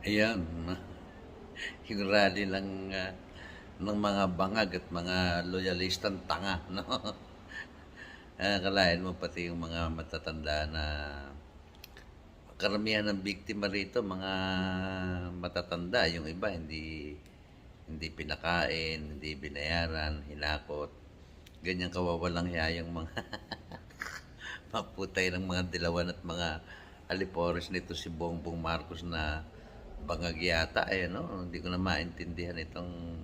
Ayan, yung rally ng mga bangag at mga loyalistang tanga, no? Akalain mo pati yung mga matatanda na karamihan ng biktima rito, mga matatanda. Yung iba, hindi pinakain, hindi binayaran, hinakot. Ganyan kawawalang hiya yung mga maputay ng mga dilawan at mga alipores nito si Bongbong Marcos na bangag yata, no? Hindi ko na maintindihan itong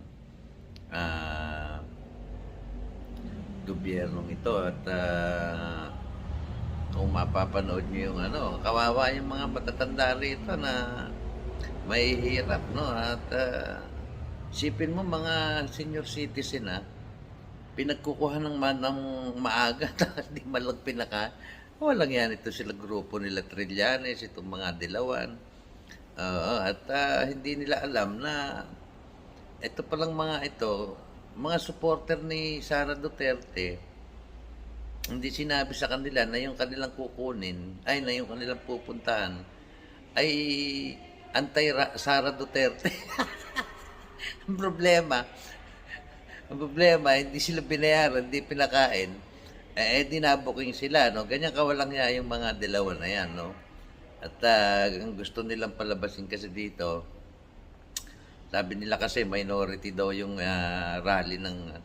ah, gobyernong ito at kung mapapanood nyo yung kawawa yung mga matatanda rito na may hirap, no? At sipin mo mga senior citizen, pinagkukuha ng maaga at hindi malang pinaka. Walang yan, ito sila grupo nila Trillanes, itong mga Dilawan. Oo, at hindi nila alam na ito palang mga supporter ni Sara Duterte, hindi sinabi sa kanila na yung kanilang kukunin, na yung kanilang pupuntahan, ay anti-Sara Duterte. Ang problema, hindi sila binayaran, hindi pinakain, dinabuking sila, no? Ganyan kawalang niya yung mga dilawan na yan, no? At ang gusto nilang palabasin kasi dito, sabi nila kasi minority daw yung rally ng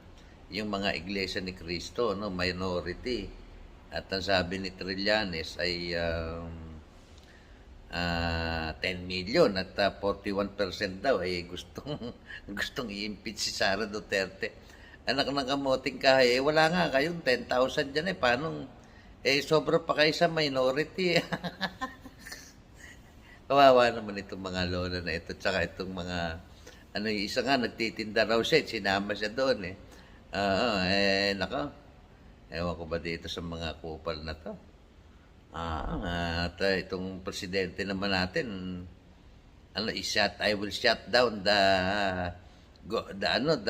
yung mga iglesia ni Cristo, no? Minority. At ang sabi ni Trillanes ay 10 million at 41% daw ay gustong i-impeach si Sara Duterte. Anak ng kamoting kahoy, wala nga kayong 10,000 dyan paano sobra pa kayo sa minority. Kawawa naman itong mga lola na ito, tsaka itong mga, yung isa nga, nagtitinda raw siya, sinama siya doon Oo, nako, ewan ko ba dito sa mga kupal na to. At itong presidente naman natin, I will shut down the government.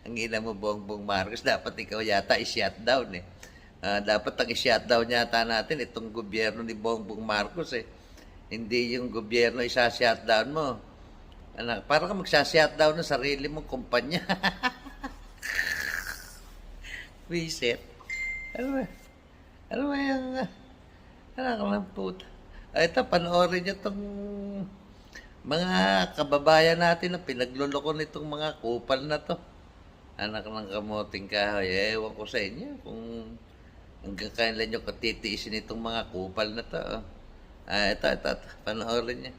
Ang ina mo, Bongbong Marcos, dapat ikaw yata i-shut down dapat ang i-shutdown yata natin itong gobyerno ni Bongbong Marcos Hindi yung gobyerno isa-shutdown mo. Para ka magsa-shutdown ng sarili mong kumpanya. Visit. Ano ba yung anak ng puta. Ito, panoorin nyo itong mga kababayan natin na pinagluloko nitong mga kupal na to. Anak ng kamoting kahoy. Ewan ko sa inyo kung hanggang kailan nyo katitiisin itong mga kupal na to. Ito, panoorin niya.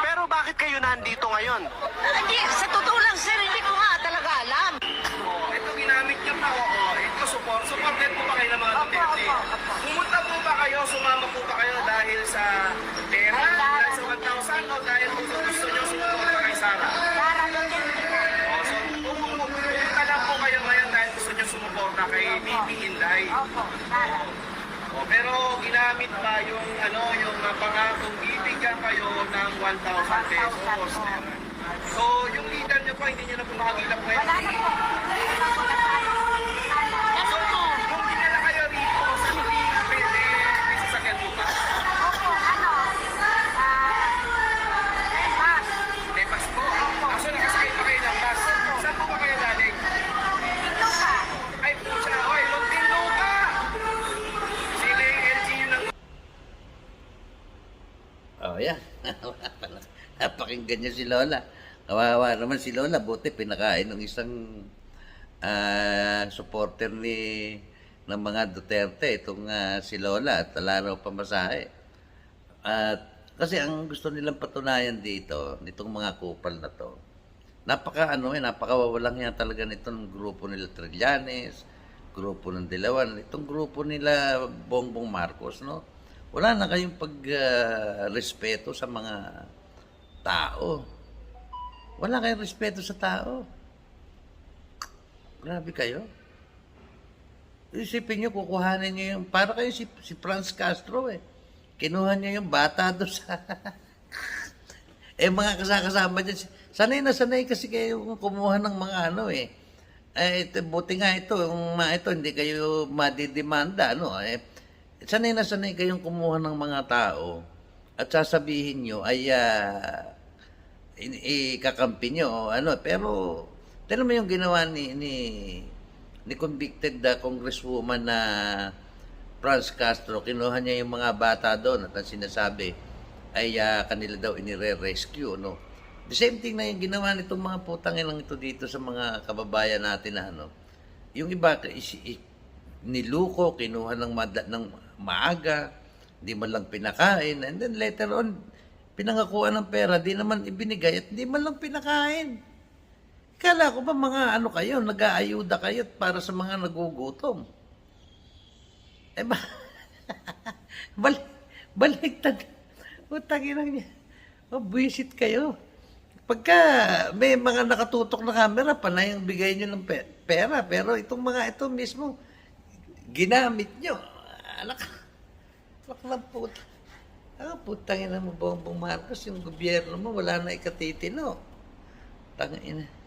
Pero bakit kayo nandito ngayon? Hindi, sa totoo lang sir, hindi ko nga talaga alam. Ito ginamit niyo pa ito supported po ba kayo ng mga Duterte? Pumunta po ba kayo, sumama po ba kayo dahil sa pera, dahil sa 1,000 o dahil po gusto niyo sumuporta kay Sara? Sara Duterte. So pumunta lang po kayo ngayon dahil gusto niyo sumuporta kay Bibi Inday. Opo, Sara. Pero ginamit pa yung yung pangakong bibigyan kayo ng 1,000 pesos. So yung leader niyo po hindi niyo na po makagilap ngayon. Wala na po. So kung dinala kayo rito sa hindi pwede sasakyan mo pa? Opo, bus. Bus po. So nakasakay pa kayo ng bus. Saan po ba kayo galing? Ito pa. Ay po siya. Oy, Muntinlupa! Sila yung LGU ng... Yan. Napakinggan niya si Lola. Kawawa naman si Lola. Buti pinakain ng isang supporter ng mga Duterte. Itong si Lola. At wala raw pamasahe. At kasi ang gusto nilang patunayan dito, nitong mga kupal na to, napakawawalang yan talaga nitong grupo nila Trillanes, grupo ng Dilawan, itong grupo nila Bongbong Marcos, no? Wala na kayong respeto sa mga tao. Wala kayong respeto sa tao. Grabe kayo. Isipin nyo, kukuhanin nyo yung, para kayo si Franz Castro Kinuha niya yung bata doon sa... mga kasama dyan. Sanay kasi kayo kumuha ng mga buti nga ito, yung ito, hindi kayo madidemanda, sanay na sanay kayong kumuha ng mga tao at sasabihin nyo ay ikakampi nyo o ano. Pero, tignan mo yung ginawa ni convicted congresswoman na Franz Castro. Kinuha niya yung mga bata doon at ang sinasabi ay kanila daw inire-rescue, no? The same thing na yung ginawa nitong mga putang ilang ito dito sa mga kababayan natin na ano. Yung iba, niluko, kinuha ng maaga, di man lang pinakain, and then later on, pinangakuan ng pera, di naman ibinigay at di man lang pinakain. Kala ko ba mga ano kayo, nag-aayuda kayo para sa mga nagugutom? Eh ba, baliktad. Utangin lang niya. Buwisit kayo. Pagka may mga nakatutok na camera, panay ang bigay nyo ng pera. Pero itong mga ito mismo, ginamit nyo. Alak lang puta. Putangin na mo, Bongbong Marcos, yung gobyerno mo, wala na ikatitino. Tangin na.